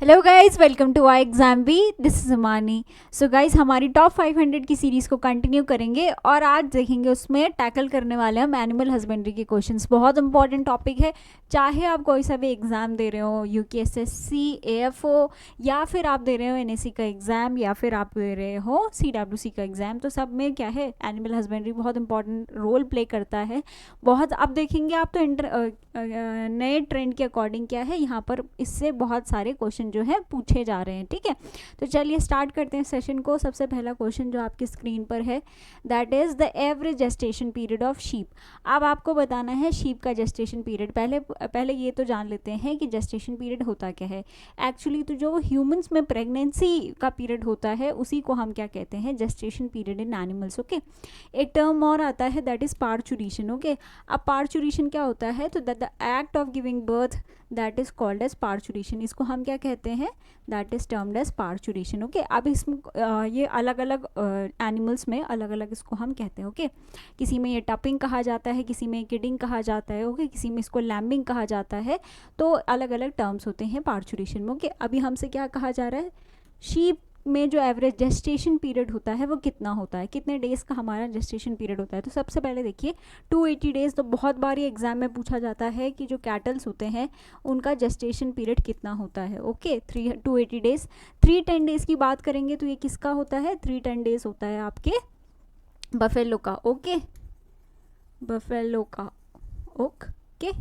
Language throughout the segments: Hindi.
Hello guys, welcome to I exam B. This is Amani. So guys, हमारी टॉप 500 की सीरीज़ को कंटिन्यू करेंगे और आज देखेंगे उसमें टैकल करने वाले हम एनिमल हस्बेंड्री के क्वेश्चंस। बहुत इंपॉर्टेंट टॉपिक है, चाहे आप कोई सा भी एग्ज़ाम दे रहे हो, यूकेएसएससी, एएफओ, या फिर आप दे रहे हो एनएससी का एग्ज़ाम, या फिर आप दे रहे हो सीडब्ल्यूसी का एग्ज़ाम, तो सब में क्या है, एनिमल हस्बेंड्री बहुत इंपॉर्टेंट रोल प्ले करता है। बहुत अब देखेंगे आप तो नए ट्रेंड के अकॉर्डिंग क्या है, यहाँ पर इससे बहुत सारे क्वेश्चन जो है पूछे जा रहे हैं। ठीक है, तो चलिए स्टार्ट करते हैं सेशन को। सबसे पहला क्वेश्चन जो आपकी स्क्रीन पर है, that is the average gestation period of sheep. अब आपको बताना है शीप का जेस्टेशन पीरियड। पहले ये तो जान लेते हैं कि जेस्टेशन पीरियड होता क्या है। एक्चुअली तो जो ह्यूमंस में प्रेगनेंसी का पीरियड होता है उसी को हम क्या कहते हैं, gestation period in animals. Okay, एक टर्म और आता है, दैट इज पार्चुरेशन। ओके, अब पार्चुरेशन क्या होता है, तो the act of giving birth that is called as parturition. इसको हम क्या कहते हैं, that is termed as parturition. Okay, अब इसमें ये अलग अलग एनिमल्स में अलग अलग इसको हम कहते हैं। ओके, किसी में ये टपिंग कहा जाता है, किसी में किडिंग कहा जाता है, ओके, किसी में इसको लैम्बिंग कहा जाता है। तो अलग अलग टर्म्स होते हैं पार्चुरेशन में। ओके, अभी हमसे क्या कहा जा रहा है, शीप में जो एवरेज जेस्टेशन पीरियड होता है वो कितना होता है, कितने डेज़ का हमारा जेस्टेशन पीरियड होता है। तो सबसे पहले देखिए 280 डेज़। तो बहुत बार ये एग्जाम में पूछा जाता है कि जो कैटल्स होते हैं उनका जेस्टेशन पीरियड कितना होता है। Okay, 280 days. 310 डेज़ की बात करेंगे तो ये किसका होता है, 310 डेज़ होता है आपके बफेलो का। ओके, बफेलो का। ओके,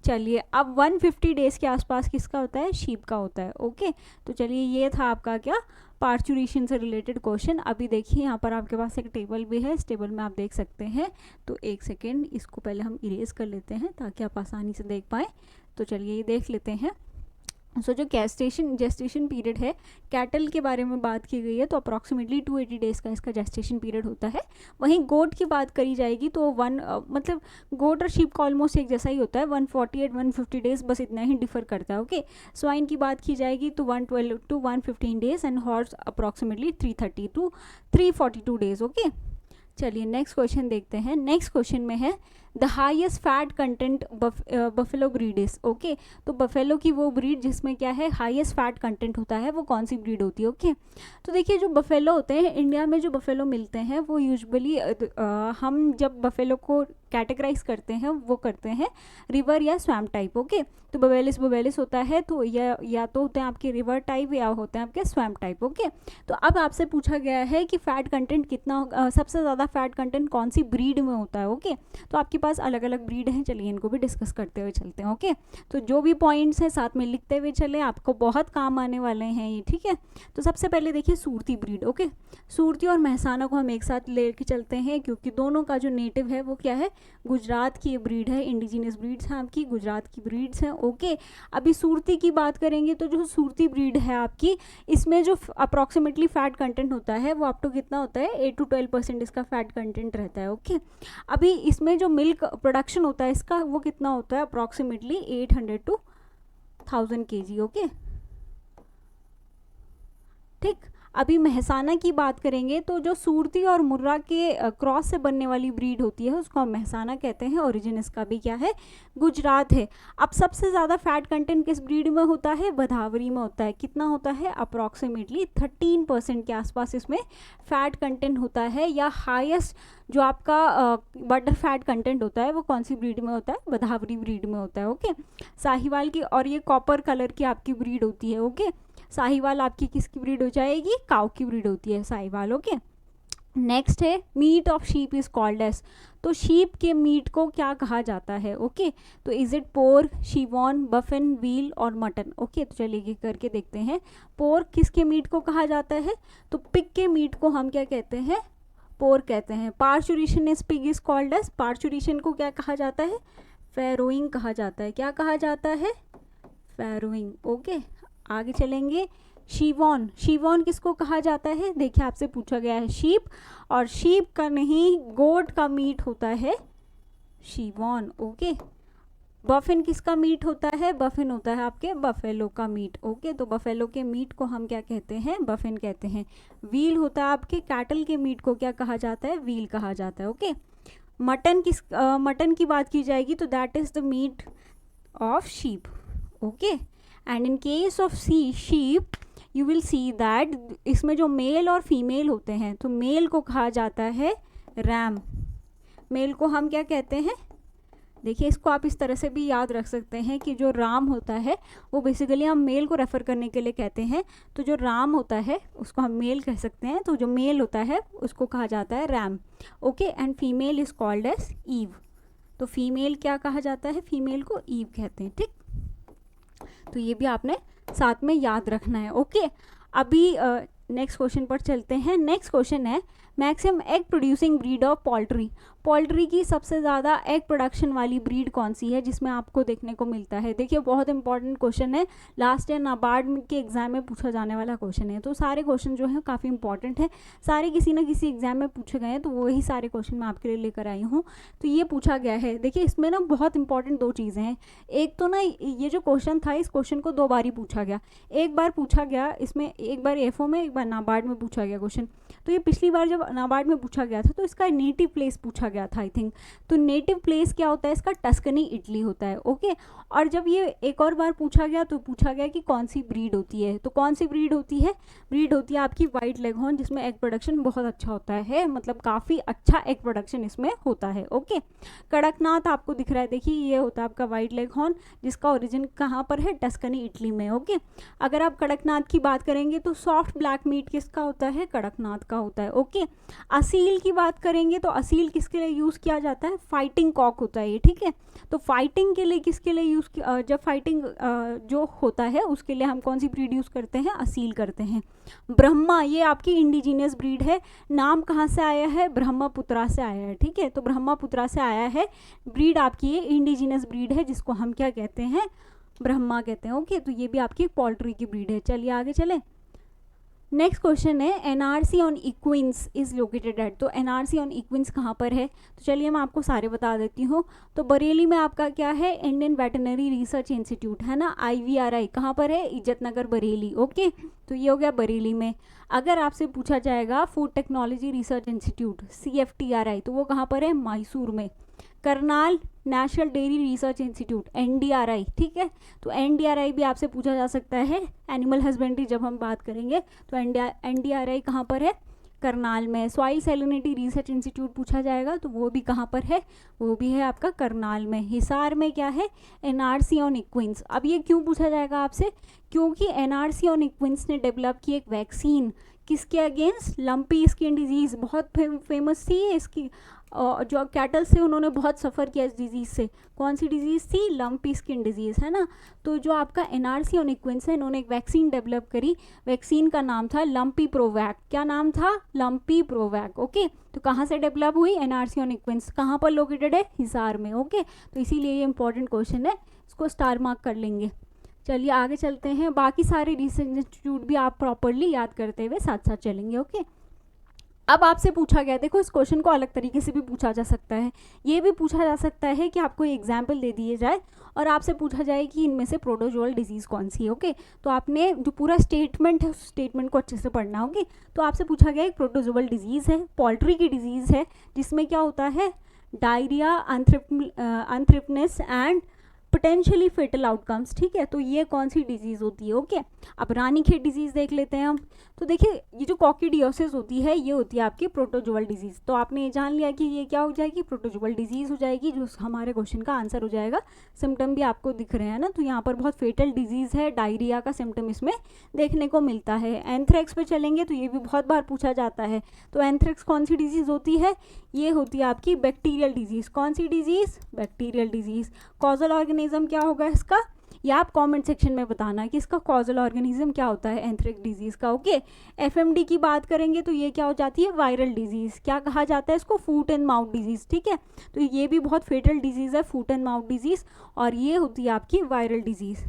चलिए अब 150 डेज़ के आसपास किसका होता है, शीप का होता है। ओके, तो चलिए ये था आपका क्या, पार्चुरेशन से रिलेटेड क्वेश्चन। अभी देखिए यहाँ पर आपके पास एक टेबल भी है, इस टेबल में आप देख सकते हैं। तो एक सेकेंड, इसको पहले हम इरेज कर लेते हैं ताकि आप आसानी से देख पाएँ। तो चलिए ये देख लेते हैं। सो जो जेस्टेशन पीरियड है, कैटल के बारे में बात की गई है, तो अप्रॉक्सीमेटली 280 डेज़ का इसका जेस्टेशन पीरियड होता है। वहीं गोट की बात करी जाएगी तो मतलब गोट और शीप का ऑलमोस्ट एक जैसा ही होता है, 148 150 डेज़, बस इतना ही डिफर करता है। ओके, स्वाइन की बात की जाएगी तो 112 to 115 days, and horse approximately 330 to 342 days. Okay, चलिए नेक्स्ट क्वेश्चन देखते हैं। नेक्स्ट क्वेश्चन में है the highest fat content buffalo breed is. Okay, तो बफेलो की वो ब्रीड जिसमें क्या है, हाईएस्ट फैट कंटेंट होता है, वो कौन सी ब्रीड होती है। ओके, तो देखिए जो बफेलो होते हैं, इंडिया में जो बफेलो मिलते हैं वो यूजुअली हम जब बफेलो को कैटेगराइज करते हैं वो करते हैं रिवर या स्वैम्प टाइप। ओके, तो बबेलिस होता है, तो या तो होते हैं आपके रिवर टाइप या होते हैं आपके स्वैम्प टाइप। ओके, तो अब आपसे पूछा गया है कि फैट कंटेंट कितना, सबसे ज़्यादा फैट कंटेंट कौन सी ब्रीड में होता है। ओके, तो आपके पास अलग अलग ब्रीड हैं, चलिए इनको भी डिस्कस करते हुए चलते हैं। ओके, तो जो भी पॉइंट्स हैं साथ में लिखते हुए चले, आपको बहुत काम आने वाले हैं ये। ठीक है, तो सबसे पहले देखिए सूरती ब्रीड। ओके, सूरती और महसाना को हम एक साथ लेके चलते हैं क्योंकि दोनों का जो नेटिव है वो क्या है, गुजरात की ब्रीड है, इंडिजिनियस ब्रीड्स हैं आपकी, गुजरात की ब्रीड्स हैं। ओके, अभी सूरती की बात करेंगे तो जो सूरती ब्रीड है आपकी, इसमें जो अप्रॉक्सीमेटली फैट कंटेंट होता है वो अप टू कितना होता है, 8 to 12% इसका फैट कंटेंट रहता है। ओके, अभी इसमें जो मिल्क प्रोडक्शन होता है इसका वो कितना होता है, अप्रॉक्सीमेटली 800 to 1000 kg। ओके, ठीक। अभी महसाना की बात करेंगे तो जो सूरती और मुर्रा के क्रॉस से बनने वाली ब्रीड होती है उसको हम महसाना कहते हैं। ओरिजिन इसका भी क्या है, गुजरात है। अब सबसे ज़्यादा फैट कंटेंट किस ब्रीड में होता है, भदावरी में होता है। कितना होता है, अप्रॉक्सीमेटली 13% के आसपास इसमें फैट कंटेंट होता है। या हाईएस्ट जो आपका बटर फैट कंटेंट होता है वो कौन सी ब्रीड में होता है, भदावरी ब्रीड में होता है। ओके, साहिवाल की, और ये कॉपर कलर की आपकी ब्रीड होती है। ओके, साहिवाल आपकी किसकी ब्रीड हो जाएगी, काऊ की ब्रीड होती है साहिवाल। ओके, नेक्स्ट है meat of sheep is called S. तो शीप के मीट को क्या कहा जाता है। ओके, तो is it pork, chevon, buffen, veal और मटन। ओके, तो चलिए ये करके देखते हैं। पोर्क किसके मीट को कहा जाता है, तो पिग के मीट को हम क्या कहते हैं, पोर्क कहते हैं। Parturition is pig is called S. Parturition को क्या कहा जाता है, फैरोइंग कहा जाता है। क्या कहा जाता है, फैरोइंग। ओके, आगे चलेंगे। शिवॉन किसको कहा जाता है, देखिए आपसे पूछा गया है शीप, और शीप का नहीं, गोट का मीट होता है शिवॉन। ओके, बफिन किसका मीट होता है, बफिन होता है आपके बफेलो का मीट। ओके, तो बफेलो के मीट को हम क्या कहते हैं, बफिन कहते हैं। व्हील होता है आपके कैटल के मीट को क्या कहा जाता है, व्हील कहा जाता है। ओके, मटन की बात की जाएगी तो that is the meat of sheep. Okay, and in case of sheep you will see that इसमें जो मेल और फीमेल होते हैं, तो मेल को कहा जाता है रैम, मेल को हम क्या कहते हैं, देखिए इसको आप इस तरह से भी याद रख सकते हैं कि जो राम होता है वो बेसिकली हम मेल को रेफर करने के लिए कहते हैं, तो जो राम होता है उसको हम मेल कह सकते हैं, तो जो मेल होता है उसको कहा जाता है ram, okay. And female is called as ewe, तो फीमेल क्या कहा जाता है, फीमेल को ईव कहते हैं, ठीक। तो ये भी आपने साथ में याद रखना है, ओके। अभी नेक्स्ट क्वेश्चन पर चलते हैं। नेक्स्ट क्वेश्चन है maximum egg producing breed of poultry, poultry की सबसे ज़्यादा एग प्रोडक्शन वाली ब्रीड कौन सी है जिसमें आपको देखने को मिलता है। देखिए बहुत इंपॉर्टेंट क्वेश्चन है, लास्ट ईयर नाबार्ड के एग्जाम में पूछा जाने वाला क्वेश्चन है, तो सारे क्वेश्चन जो हैं काफ़ी इंपॉर्टेंट है, सारे किसी न किसी एग्जाम में पूछे गए हैं, तो वही सारे क्वेश्चन मैं आपके लिए लेकर आई हूँ। तो ये पूछा गया है, देखिए इसमें ना बहुत इंपॉर्टेंट दो चीज़ें हैं, एक तो ना ये जो क्वेश्चन था इस क्वेश्चन को दो बार ही पूछा गया, एक बार पूछा गया इसमें, एक बार एफओ में, एक बार नाबार्ड में पूछा गया क्वेश्चन। तो ये पिछली बार जब नाबार्ड में पूछा गया था तो इसका नेटिव प्लेस पूछा गया था आई थिंक, तो नेटिव प्लेस क्या होता है इसका, टस्कनी इटली होता है, ओके। और जब ये एक और बार पूछा गया तो पूछा गया कि कौन सी ब्रीड होती है, तो कौन सी ब्रीड होती है, ब्रीड होती है आपकी वाइट लेगहॉर्न, जिसमें एग प्रोडक्शन बहुत अच्छा होता है, मतलब काफ़ी अच्छा एग प्रोडक्शन इसमें होता है, ओके। कड़कनाथ आपको दिख रहा है, देखिए ये होता है आपका वाइट लेगहॉर्न, जिसका ओरिजिन कहाँ पर है, टस्कनी इटली में, ओके। अगर आप कड़कनाथ की बात करेंगे तो सॉफ्ट ब्लैक मीट किसका होता है, कड़कनाथ का होता है, ओके। असील की बात करेंगे तो असील किसके लिए यूज़ किया जाता है, फाइटिंग कॉक होता है ये, ठीक है। तो फाइटिंग के लिए किसके लिए यूज़, जब फाइटिंग जो होता है उसके लिए हम कौन सी ब्रीड यूज़ करते हैं, असील करते हैं। ब्रह्मा ये आपकी इंडिजीनियस ब्रीड है, नाम कहाँ से आया है, ब्रह्मपुत्रा से आया है, ठीक है। तो ब्रह्मपुत्रा से आया है, ब्रीड आपकी ये इंडिजीनियस ब्रीड है जिसको हम क्या कहते हैं, ब्रह्मा कहते हैं, ओके। तो ये भी आपकी पोल्ट्री की ब्रीड है। चलिए आगे चलें। नेक्स्ट क्वेश्चन है NRC on इक्विन्स is located at, तो एनआरसी ऑन इक्विन्स कहाँ पर है, तो चलिए मैं आपको सारे बता देती हूँ। तो बरेली में आपका क्या है, इंडियन वेटनरी रिसर्च इंस्टीट्यूट है ना, IVRI कहाँ पर है, इज्जत नगर बरेली, ओके। तो ये हो गया बरेली में। अगर आपसे पूछा जाएगा food technology research institute CFTRI, तो वो कहाँ पर है, मैसूर में। Karnal national dairy research institute NDRI, ठीक है। तो NDRI भी आपसे पूछा जा सकता है, एनिमल हस्बेंड्री जब हम बात करेंगे तो NDRI कहाँ पर है, करनाल में। सॉइल सैलिनिटी रिसर्च इंस्टीट्यूट पूछा जाएगा तो वो भी कहाँ पर है, वो भी है आपका करनाल में। हिसार में क्या है, NRC ऑन इक्विन्स। अब ये क्यों पूछा जाएगा आपसे, क्योंकि NRC ऑन इक्विन्स ने डेवलप की एक वैक्सीन किसके अगेंस्ट, लंपी स्किन डिजीज़, बहुत फेमस थी इसकी, जो कैटल से उन्होंने बहुत सफ़र किया इस डिज़ीज़ से। कौन सी डिज़ीज़ थी, लंपी स्किन डिजीज़, है ना। तो जो आपका NRC ऑन इक्विन्स है, इन्होंने एक वैक्सीन डेवलप करी, वैक्सीन का नाम था लंपी प्रोवैक। क्या नाम था, लंपी प्रोवैक, ओके। तो कहाँ से डेवलप हुई, NRC ऑन इक्विन्स, कहाँ पर लोकेटेड है, हिसार में, ओके। तो इसीलिए ये इंपॉर्टेंट क्वेश्चन है, इसको स्टार मार्क कर लेंगे। चलिए आगे चलते हैं, बाकी सारे रिसर्च इंस्टीट्यूट भी आप प्रॉपरली याद करते हुए साथ साथ चलेंगे, ओके। अब आपसे पूछा गया, देखो इस क्वेश्चन को अलग तरीके से भी पूछा जा सकता है, ये भी पूछा जा सकता है कि आपको एग्जाम्पल दे दिए जाए और आपसे पूछा जाए कि इनमें से प्रोटोजोअल डिजीज़ कौन सी है, ओके। तो आपने जो पूरा स्टेटमेंट है उस स्टेटमेंट को अच्छे से पढ़ना, ओके। तो आपसे पूछा गया एक प्रोटोजोअल डिजीज़ है, पोल्ट्री की डिजीज़ है, जिसमें क्या होता है, diarrhoea, unthriftiness and potentially fatal outcomes, ठीक है। तो ये कौन सी डिजीज़ होती है, ओके। अब रानीखेत डिजीज़ देख लेते हैं हम। तो देखिए ये जो कॉकीडियोसिस होती है ये होती है आपकी प्रोटोजोअल डिजीज़। तो आपने ये जान लिया कि ये क्या हो जाएगी, प्रोटोजोअल डिजीज़ हो जाएगी, जो हमारे क्वेश्चन का आंसर हो जाएगा। सिम्टम भी आपको दिख रहे हैं ना, तो यहाँ पर बहुत फेटल डिजीज़ है, डायरिया का सिम्टम इसमें देखने को मिलता है। एंथ्रेक्स पे चलेंगे तो ये भी बहुत बार पूछा जाता है। तो एंथ्रेक्स कौन सी डिजीज़ होती है, ये होती है आपकी बैक्टीरियल डिजीज़। कौन सी disease, bacterial disease. Causal organism क्या होगा इसका, ये आप कमेंट सेक्शन में बताना कि इसका कॉजल ऑर्गेनिज्म क्या होता है एंथ्रेक्स डिजीज़ का, ओके। FMD की बात करेंगे तो ये क्या हो जाती है, वायरल डिजीज़। क्या कहा जाता है इसको, फूट एंड माउथ डिजीज़, ठीक है। तो ये भी बहुत फेटल डिजीज़ है, फूट एंड माउथ डिजीज़, और ये होती है आपकी वायरल डिजीज़।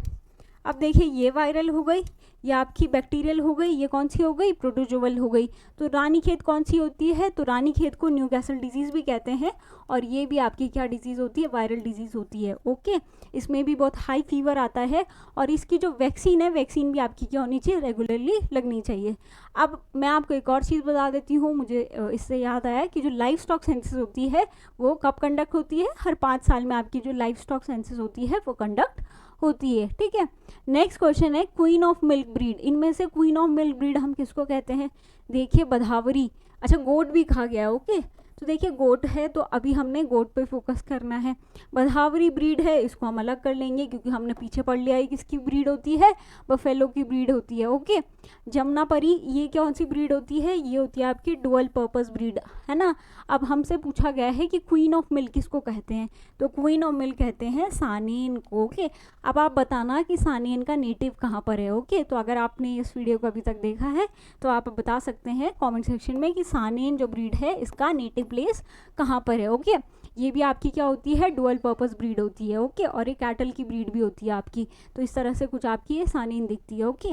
अब देखिए ये वायरल हो गई, ये आपकी बैक्टीरियल हो गई, ये कौन सी हो गई, प्रोटोजोअल हो गई। तो रानीखेत कौन सी होती है, तो रानीखेत को न्यूकैसल डिजीज़ भी कहते हैं, और ये भी आपकी क्या डिजीज़ होती है, वायरल डिजीज़ होती है, ओके। इसमें भी बहुत हाई फीवर आता है, और इसकी जो वैक्सीन है, वैक्सीन भी आपकी क्या होनी चाहिए, रेगुलरली लगनी चाहिए। अब मैं आपको एक और चीज़ बता देती हूँ, मुझे इससे याद आया कि जो लाइफ स्टॉक सेंसस होती है वो कब कंडक्ट होती है, हर 5 साल में आपकी जो लाइफ स्टॉक सेंसस होती है वो कंडक्ट होती है, ठीक है। नेक्स्ट क्वेश्चन है क्वीन ऑफ मिल्क ब्रीड, इनमें से क्वीन ऑफ मिल्क ब्रीड हम किसको कहते हैं? देखिए बधावरी, अच्छा गोट भी कहा गया है, ओके। तो देखिए गोट है तो अभी हमने गोट पे फोकस करना है। बधावरी ब्रीड है, इसको हम अलग कर लेंगे क्योंकि हमने पीछे पढ़ लिया है किसकी ब्रीड होती है, बफेलो की ब्रीड होती है, ओके। जमुनापरी ये कौन सी ब्रीड होती है? ये होती है आपकी डुअल पर्पस ब्रीड, है ना। अब हमसे पूछा गया है कि क्वीन ऑफ मिल्क किसको कहते हैं, तो क्वीन ऑफ मिल्क कहते हैं सानेन को, ओके। अब आप बताना कि सानेन का नेटिव कहाँ पर है, ओके। तो अगर आपने इस वीडियो को अभी तक देखा है तो आप बता सकते हैं कमेंट सेक्शन में कि सानेन जो ब्रीड है इसका नेटिव प्लेस कहाँ पर है, ओके। ये भी आपकी क्या होती है? डुअल पर्पस ब्रीड होती है, ओके। और ये कैटल की ब्रीड भी होती है आपकी, तो इस तरह से कुछ आपकी ये सानेन दिखती है, ओके।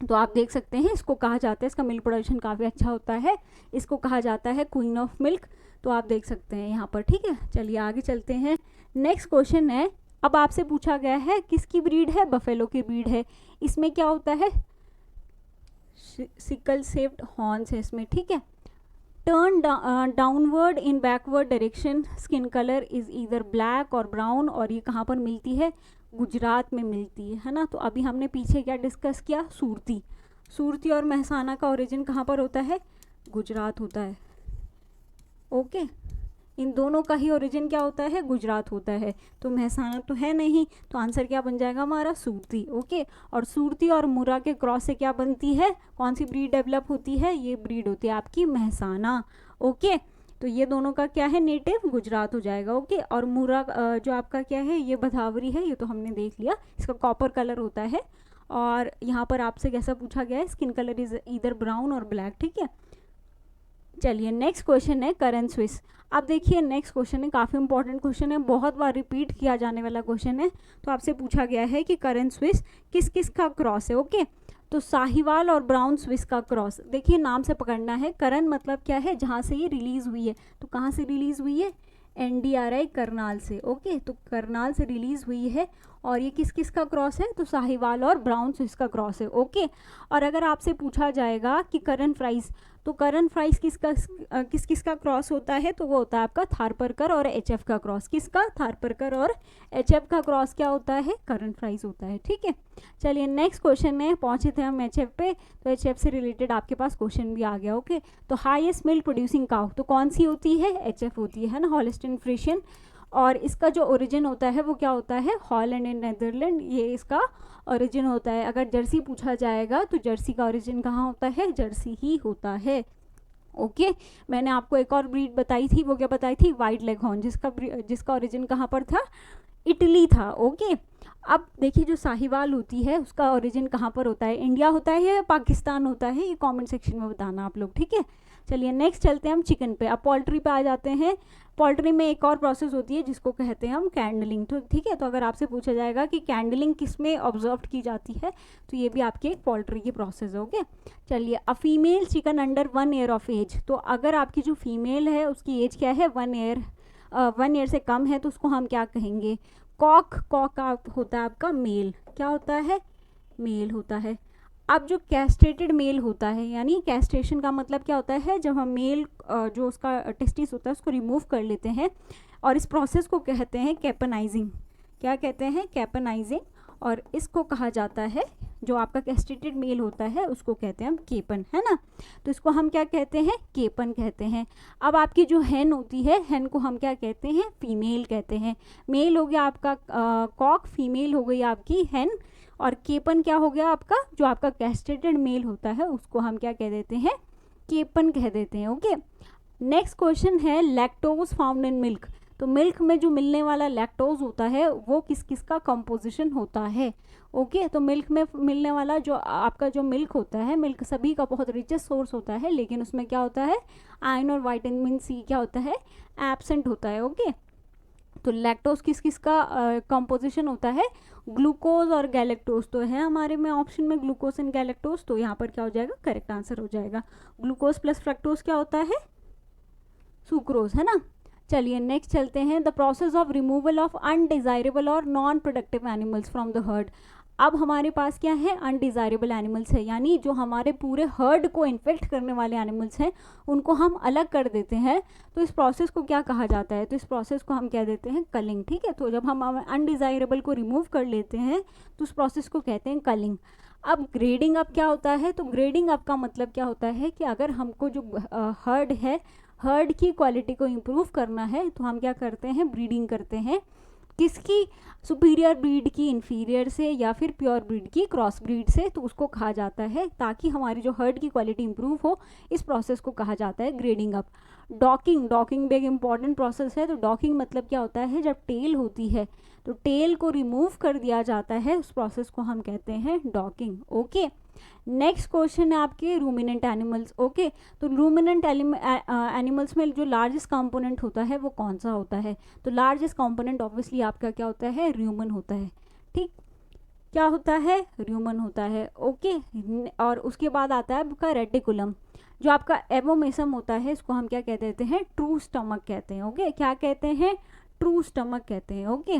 तो आप देख सकते हैं इसको कहा जाता है, इसका मिल्क प्रोडक्शन काफ़ी अच्छा होता है, इसको कहा जाता है क्वीन ऑफ मिल्क, तो आप देख सकते हैं यहाँ पर, ठीक है। चलिए आगे चलते हैं। नेक्स्ट क्वेश्चन है, अब आपसे पूछा गया है किसकी ब्रीड है? बफेलो की ब्रीड है। इसमें क्या होता है? सिकल शेप्ड हॉर्न्स है इसमें, ठीक है। Turn downward in backward direction, skin colour is either black और ब्राउन, और ये कहाँ पर मिलती है? गुजरात में मिलती है ना। तो अभी हमने पीछे क्या डिस्कस किया? सूरती, सूरती और महसाना का ओरिजिन कहाँ पर होता है? गुजरात होता है, ओके। इन दोनों का ही ओरिजिन क्या होता है? गुजरात होता है, तो महसाना तो है नहीं, तो आंसर क्या बन जाएगा हमारा? सूरती, ओके। और सूरती और मुरा के क्रॉस से क्या बनती है? कौन सी ब्रीड डेवलप होती है? ये ब्रीड होती है आपकी महसाना, ओके। तो ये दोनों का क्या है? नेटिव गुजरात हो जाएगा, ओके। और मुरा जो आपका क्या है? ये बधावरी है, ये तो हमने देख लिया, इसका कॉपर कलर होता है। और यहाँ पर आपसे कैसा पूछा गया है? Skin colour is either brown और ब्लैक, ठीक है। चलिए नेक्स्ट क्वेश्चन है करन स्विस। अब देखिए नेक्स्ट क्वेश्चन है, काफ़ी इंपॉर्टेंट क्वेश्चन है, बहुत बार रिपीट किया जाने वाला क्वेश्चन है। तो आपसे पूछा गया है कि करन स्विस किस किस का क्रॉस है, ओके। तो साहिवाल और ब्राउन स्विस का क्रॉस, देखिए नाम से पकड़ना है। करन मतलब क्या है? जहाँ से ये रिलीज हुई है, तो कहाँ से रिलीज हुई है? NDRI करनाल से, ओके। तो करनाल से रिलीज हुई है, और ये किस किस का क्रॉस है? तो साहिवाल और ब्राउन स्विस का क्रॉस है, ओके। और अगर आपसे पूछा जाएगा कि करन फ्राइज, तो करन फ्राइज किस किस का क्रॉस होता है? तो वो होता है आपका थारपरकर और HF का क्रॉस। किसका? थारपरकर और HF का क्रॉस क्या होता है? करन फ्राइज होता है, ठीक है। चलिए नेक्स्ट क्वेश्चन में पहुंचे थे हम HF पे, तो HF से रिलेटेड आपके पास क्वेश्चन भी आ गया, ओके। तो हाईएस्ट मिल्क प्रोड्यूसिंग काउ तो कौन सी होती है? HF होती है ना, होल्स्टीन फ्रिशियन। और इसका जो ओरिजिन होता है वो क्या होता है? हॉलैंड एंड नेदरलैंड, ये इसका ओरिजिन होता है। अगर जर्सी पूछा जाएगा तो जर्सी का ओरिजिन कहाँ होता है? जर्सी ही होता है, ओके। मैंने आपको एक और ब्रीड बताई थी, वो क्या बताई थी? वाइट लेग हॉर्न, जिसका ओरिजिन कहाँ पर था? इटली था, ओके। अब देखिए जो साहिवाल होती है उसका ओरिजिन कहाँ पर होता है? इंडिया होता है या पाकिस्तान होता है? ये कमेंट सेक्शन में बताना आप लोग, ठीक है। चलिए नेक्स्ट चलते हैं हम चिकन पे। अब पोल्ट्री पे आ जाते हैं। पोल्ट्री में एक और प्रोसेस होती है जिसको कहते हैं हम कैंडलिंग, तो ठीक है। तो अगर आपसे पूछा जाएगा कि कैंडलिंग किस में ऑब्जर्व की जाती है, तो ये भी आपकी एक पोल्ट्री की प्रोसेस है, ओके। चलिए a female chicken under 1 year of age, तो अगर आपकी जो फीमेल है उसकी एज क्या है? 1 ईयर से कम है, तो उसको हम क्या कहेंगे? कॉक का होता है आपका मेल, क्या होता है? मेल होता है। अब जो कैस्ट्रेटेड मेल होता है, यानी कैस्ट्रेशन का मतलब क्या होता है? जब हम मेल जो उसका टेस्टिस होता है उसको रिमूव कर लेते हैं, और इस प्रोसेस को कहते हैं कैपनाइजिंग। क्या कहते हैं? कैपनाइजिंग। और इसको कहा जाता है, जो आपका कैस्ट्रेटेड मेल होता है उसको कहते हैं हम केपन, है ना। तो इसको हम क्या कहते हैं? केपन कहते हैं। अब आपकी जो हैन होती है, हैन को हम क्या कहते हैं? फीमेल कहते हैं। मेल हो गया आपका कॉक, फीमेल हो गई आपकी हैन, और केपन क्या हो गया आपका? जो आपका कैस्ट्रेटेड मेल होता है उसको हम क्या कह देते हैं? केपन कह देते हैं, ओके। नेक्स्ट क्वेश्चन है लैक्टोज फाउंड इन मिल्क। तो मिल्क में जो मिलने वाला लैक्टोज होता है वो किस किस का कंपोजिशन होता है, ओके। तो मिल्क में मिलने वाला जो आपका जो मिल्क होता है, मिल्क सभी का बहुत रिचेस्ट सोर्स होता है, लेकिन उसमें क्या होता है? आयरन और विटामिन सी क्या होता है? एब्सेंट होता है, ओके। तो लैक्टोज किस किस का कंपोजिशन होता है? ग्लूकोज और गैलेक्टोज। तो है हमारे में ऑप्शन में ग्लूकोज एंड गैलेक्टोज, तो यहाँ पर क्या हो जाएगा? करेक्ट आंसर हो जाएगा। ग्लूकोज प्लस फ्रक्टोज क्या होता है? सुक्रोज, है ना। चलिए नेक्स्ट चलते हैं। The process of removal of undesirable और non productive animals from the herd. अब हमारे पास क्या है, अनडिज़ायरेबल एनिमल्स है, यानी जो हमारे पूरे हर्ड को इन्फेक्ट करने वाले एनिमल्स हैं उनको हम अलग कर देते हैं। तो इस प्रोसेस को क्या कहा जाता है, तो इस प्रोसेस को हम क्या देते हैं, कलिंग। ठीक है, तो जब हम अनडिज़ायरेबल को रिमूव कर लेते हैं तो उस प्रोसेस को कहते हैं कलिंग। अब ग्रेडिंग अप क्या होता है, तो ग्रेडिंग अप का मतलब क्या होता है कि अगर हमको जो हर्ड है, हर्ड की क्वालिटी को इम्प्रूव करना है तो हम क्या करते हैं, ब्रीडिंग करते हैं। किसकी, सुपीरियर ब्रीड की इन्फीरियर से, या फिर प्योर ब्रीड की क्रॉस ब्रीड से, तो उसको कहा जाता है, ताकि हमारी जो हर्ड की क्वालिटी इंप्रूव हो, इस प्रोसेस को कहा जाता है ग्रेडिंग अप। डॉकिंग भी एक इंपॉर्टेंट प्रोसेस है। तो डॉकिंग मतलब क्या होता है, जब टेल होती है तो टेल को रिमूव कर दिया जाता है, उस प्रोसेस को हम कहते हैं डॉकिंग। ओके, नेक्स्ट क्वेश्चन है आपके रूमिनेंट एनिमल्स। ओके, तो रूमिनेंट एनिमल्स में जो लार्जेस्ट कंपोनेंट होता है वो कौन सा होता है, तो लार्जेस्ट कंपोनेंट ऑब्वियसली आपका क्या होता है, र्यूमन होता है। ठीक, क्या होता है, र्यूमन होता है। ओके, और उसके बाद आता है आपका रेटिकुलम। जो आपका एबोमेसम होता है इसको हम क्या कह देते हैं, ट्रू स्टमक कहते हैं। ओके, क्या कहते हैं, ट्रू स्टमक कहते हैं। ओके,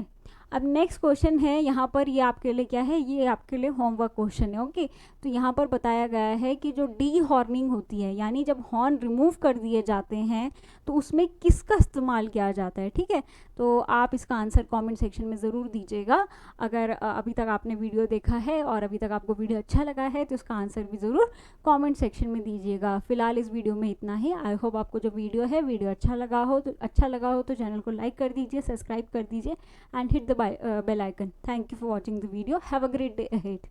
अब नेक्स्ट क्वेश्चन है यहाँ पर, ये आपके लिए क्या है, ये आपके लिए होमवर्क क्वेश्चन है। ओके, तो यहाँ पर बताया गया है कि जो डी हॉर्निंग होती है, यानी जब हॉर्न रिमूव कर दिए जाते हैं तो उसमें किसका इस्तेमाल किया जाता है। ठीक है, तो आप इसका आंसर कमेंट सेक्शन में ज़रूर दीजिएगा। अगर अभी तक आपने वीडियो देखा है और अभी तक आपको वीडियो अच्छा लगा है तो उसका आंसर भी ज़रूर कमेंट सेक्शन में दीजिएगा। फिलहाल इस वीडियो में इतना ही। आई होप आपको जो वीडियो है, वीडियो अच्छा लगा हो तो चैनल को लाइक कर दीजिए, सब्सक्राइब कर दीजिए and hit the bell icon. Thank you for watching the video. Have a great day ahead.